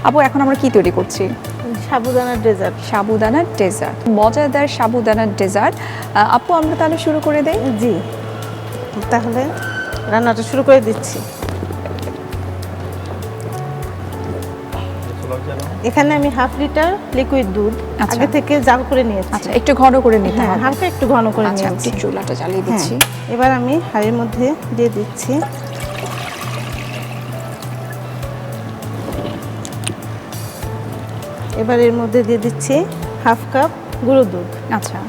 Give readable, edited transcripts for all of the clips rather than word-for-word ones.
আপু এখন আমরা কি তৈরি করছি? সাবুদানার ডেজার্ট। সাবুদানার ডেজার্ট, মজাদার সাবুদানার ডেজার্ট। আপু আমরা তাহলে শুরু করে দেই। জি, তাহলে রান্নাটা শুরু করে দিচ্ছি। এখানে আমি 1/2 লিটার লিকুইড দুধ আগে থেকে জাল করে নিয়েছি। আচ্ছা, একটু ঘন করে নিতে হবে। হালকা একটু ঘন করে নিয়েছি। আচ্ছা, চুলাটা জ্বালিয়ে দিচ্ছি। এবার আমি হাঁড়ির মধ্যে দিয়ে দিচ্ছি। এবার এর মধ্যে দিয়ে দিচ্ছি 1/2 কাপ গুঁড়ো দুধ। আচ্ছা,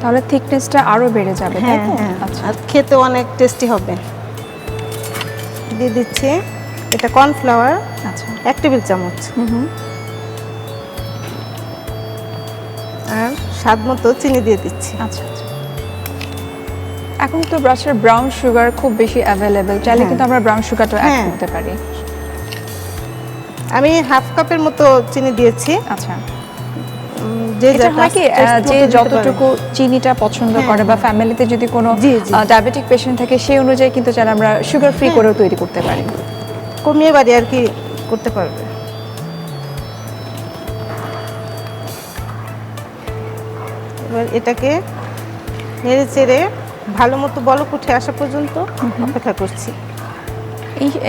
তাহলে থিকনেসটা আরো বেড়ে যাবে, তাই তো? আচ্ছা, আর খেতে অনেক টেস্টি হবে। দিয়ে দিচ্ছি এটা কর্নফ্লাওয়ার। আচ্ছা, 1 টেবিল চামচ। আর স্বাদ মতো চিনি দিয়ে দিচ্ছি। আচ্ছা আচ্ছা। এখন তো ব্রাশের ব্রাউন সুগার খুব বেশি অ্যাভেলেবেল, চাইলে কিন্তু আমরা ব্রাউন সুগারটা অ্যাড করতে পারি। আমি 1/2 কাপের মতো চিনি দিয়েছি। আচ্ছা, যে যতটুকু চিনিটা পছন্দ করে বা ফ্যামিলিতে যদি কোনো ডায়াবেটিক পেশেন্ট থাকে সেই অনুযায়ী কিন্তু চাইলে আমরা সুগার ফ্রি করেও তৈরি করতে পারি, কমিয়ে বাড়িয়ে আর কি করতে পারবে। এবার এটাকে নেড়ে চেড়ে ভালো মতো বলক উঠে আসা পর্যন্ত অপেক্ষা করছি।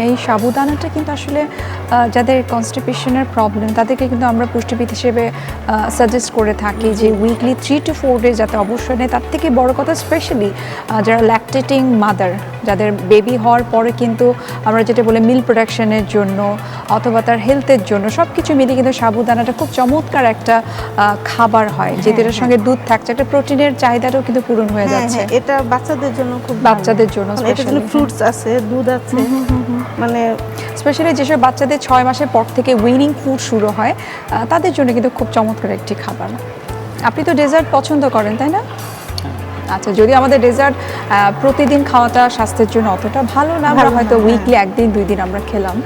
এই সাবুদানাটা কিন্তু আসলে যাদের কনস্টিপেশনের প্রবলেম তাদেরকে কিন্তু আমরা পুষ্টিবিদ হিসেবে সাজেস্ট করে থাকি যে উইকলি 3 to 4 ডে যাতে অবশ্যই নেয়। তার থেকে বড় কথা স্পেশালি যারা ল্যাকটেটিং মাদার, যাদের বেবি হওয়ার পরে কিন্তু আমরা যেটা বলে মিল্ক প্রোডাকশনের জন্য অথবা তার হেলথের জন্য সব কিছু মিলিয়ে কিন্তু সাবুদানাটা খুব চমৎকার একটা খাবার হয়, যেটার সঙ্গে দুধ থাকছে, একটা প্রোটিনের চাহিদাটাও কিন্তু পূরণ হয়ে যাচ্ছে। এটা বাচ্চাদের জন্য খুব, বাচ্চাদের জন্য স্পেশালি ফ্রুটস আছে, দুধ আছে, মানে স্পেশালি যেসব বাচ্চাদের 6 মাসের পর থেকে উইনিং ফুড শুরু হয় তাদের জন্য কিন্তু খুব চমৎকার একটি খাবার। আপনি তো ডেজার্ট পছন্দ করেন, তাই না? আচ্ছা, যদি আমাদের ডেজার্ট প্রতিদিন খাওয়াটা স্বাস্থ্যের জন্য অতটা ভালো না, আমরা হয়তো উইকলি 1 দিন 2 দিন আমরা খেলাম,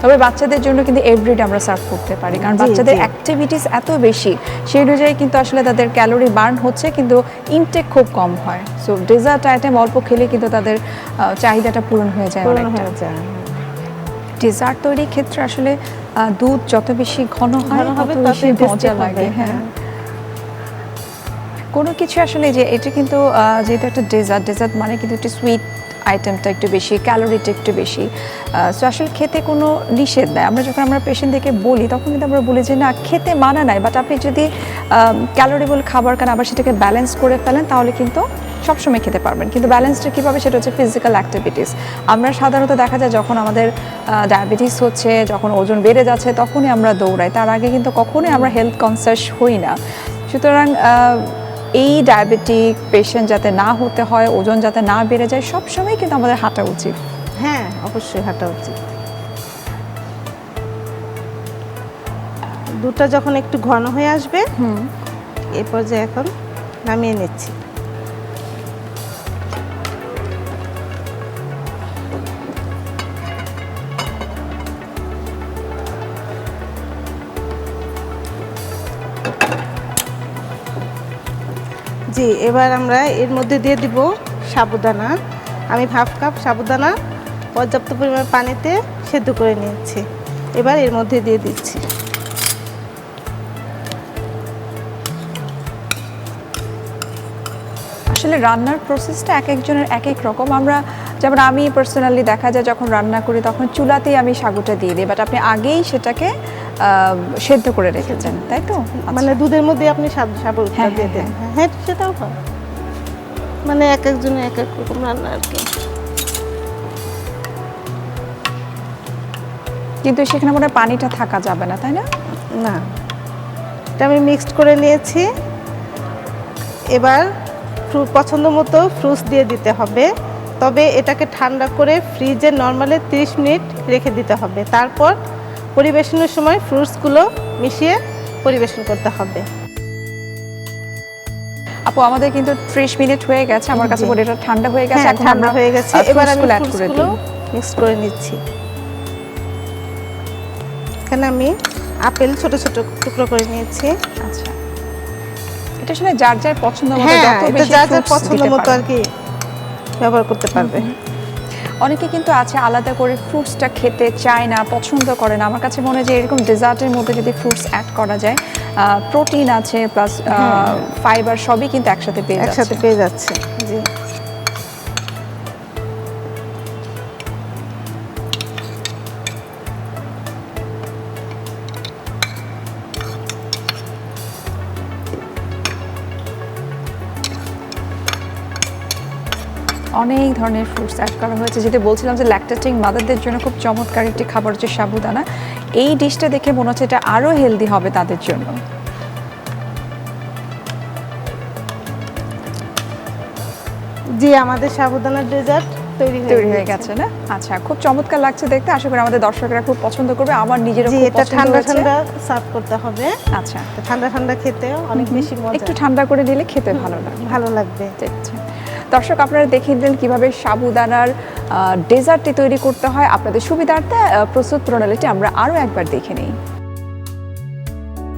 তবে বাচ্চাদের জন্য কিন্তু এভরিডে আমরা সার্ভ করতে পারি, কারণ বাচ্চাদের অ্যাক্টিভিটিস এত বেশি, সেই অনুযায়ী কিন্তু আসলে তাদের ক্যালোরি বার্ন হচ্ছে কিন্তু ইনটেক খুব কম হয়। সো ডেজার্ট আইটেম অল্প খেলে কিন্তু তাদের চাহিদাটা পূরণ হয়ে যায় অনেকটা। ডেজার্ট তৈরির ক্ষেত্রে আসলে দুধ যত বেশি ঘন হয় তত বেশি মজা লাগে। হ্যাঁ, কোনো কিছু আসলে যে এটা কিন্তু যেহেতু একটা ডেজার্ট মানে কিন্তু একটু সুইট আইটেমটা একটু বেশি, ক্যালোরিটা একটু বেশি, সো আসলে খেতে কোনো নিষেধ নাই। আমরা যখন আমরা পেশেন্টদেরকে বলি তখন কিন্তু আমরা বলি যে না, খেতে মানা নাই, বাট আপনি যদি ক্যালোরিবল খাবার খান আবার সেটাকে ব্যালেন্স করে ফেলেন তাহলে কিন্তু সবসময় খেতে পারবেন। কিন্তু ব্যালেন্সটা কীভাবে, সেটা হচ্ছে ফিজিক্যাল অ্যাক্টিভিটিস। আমরা সাধারণত দেখা যায় যখন আমাদের ডায়াবেটিস হচ্ছে, যখন ওজন বেড়ে যাচ্ছে তখনই আমরা দৌড়াই, তার আগে কিন্তু কখনোই আমরা হেলথ কনসাস হই না। সুতরাং এই ডায়াবেটিক পেশেন্ট যাতে না হতে হয়, ওজন যাতে না বেড়ে যায়, সবসময় কিন্তু আমাদের হাঁটা উচিত। হ্যাঁ, অবশ্যই হাঁটা উচিত। দুধটা যখন একটু ঘন হয়ে আসবে এই পর্যায়ে এখন নামিয়ে নিচ্ছি। জি, এবার আমরা এর মধ্যে দিয়ে দিব সাবুদানা। আমি 1/2 কাপ সাবুদানা পর্যাপ্ত পরিমাণ পানিতে সেদ্ধ করে নিয়েছি, এবার এর মধ্যে দিয়ে দিচ্ছি। আসলে রান্নার প্রসেসটা এক একজনের এক এক রকম। আমরা যেমন আমি পার্সোনালি দেখা যায় যখন রান্না করি তখন চুলাতেই আমি সাগুটা দিয়ে দিই, বাট আপনি আগেই সেটাকে সেদ্ধ করে রেখেছেন, তাই তো? মানে দুধের মধ্যে আপনি সাবুটা দিয়ে দেন। হ্যাঁ, সেটাও হয়, মানে এক একজনের এক এক রকম রান্না আর কি। কিন্তু সেখানে মনে হয় পানিটা থাকা যাবে না, তাই না? না, এটা আমি মিক্সড করে নিয়েছি। এবার পছন্দ মতো ফ্রুটস দিয়ে দিতে হবে, তবে এটাকে ঠান্ডা করে ফ্রিজে নরমালে 30 মিনিট রেখে দিতে হবে। তারপর পরিবেশনের সময় ফ্রুটসগুলো মিশিয়ে পরিবেশন করতে হবে। আপু, আমাদের কিন্তু 30 মিনিট হয়ে গেছে, আমার কাছে মনে এটা ঠান্ডা হয়ে গেছে। এখন ঠান্ডা হয়ে গেছে, এবার আমি ফ্রুটসগুলো মিক্স করে নিচ্ছি। এখানে আমি আপেল ছোট ছোট টুকরো করে নিয়েছি। আচ্ছা, এটা আসলে যার যার পছন্দ মতো, যত বেশি যার যার পছন্দ মতো আর কি ব্যবহার করতে পারবে। অনেকে কিন্তু আছে আলাদা করে ফ্রুটসটা খেতে চায় না, পছন্দ করে না। আমার কাছে মনে হয় যে এরকম ডেজার্টের মধ্যে যদি ফ্রুটস অ্যাড করা যায়, প্রোটিন আছে প্লাস ফাইবার সবই কিন্তু একসাথে পেয়ে যাচ্ছে। জি। অনেক ধরনের ফ্রুটস অ্যাড করা হয়েছে, যেটা বলছিলাম যে ল্যাকটেটিং মাদারদের জন্য খুব চমৎকার একটি খাবার হচ্ছে সাবুদানা। এই ডিশটা দেখে মনে হচ্ছে এটা আরও হেলদি হবে তাদের জন্য। জি, আমাদের সাবুদানার ডেজার্ট তৈরি হয়ে গেছে না? আচ্ছা, খুব চমৎকার লাগছে দেখতে। আশা করি আমাদের দর্শকরা খুব পছন্দ করবে, আমার নিজেরও খুব পছন্দ হয়েছে। ঠান্ডা ঠান্ডা সার্ভ করতে হবে। আচ্ছা, ঠান্ডা ঠান্ডা খেতে অনেক বেশি মজা, একটু ঠান্ডা করে দিলে খেতে ভালো লাগবে। আচ্ছা দর্শক, আপনারা দেখিয়ে দিলেন কিভাবে সাবুদানার ডেজার্টটি তৈরি করতে হয়। আপনাদের সুবিধার্থে প্রস্তুত প্রণালীটি আমরা আরও একবার দেখে নিই।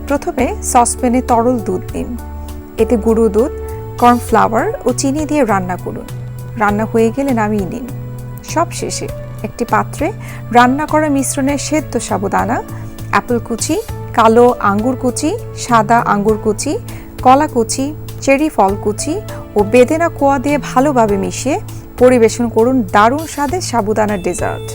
প্রথমে সসপ্যানে তরল দুধ দিন, এতে গুঁড়ো দুধ, কর্নফ্লাওয়ার ও চিনি দিয়ে রান্না করুন। রান্না হয়ে গেলে নামিয়ে নিন। সবশেষে একটি পাত্রে রান্না করা মিশ্রণে সেদ্ধ সাবুদানা, অ্যাপেল কুচি, কালো আঙ্গুর কুচি, সাদা আঙ্গুর কুচি, কলা কুচি, চেরি ফল কুচি ও বেদেনা কোয়া দিয়ে ভালোভাবে মিশিয়ে পরিবেশন করুন দারুণ স্বাদের সাবুদানার ডেজার্ট।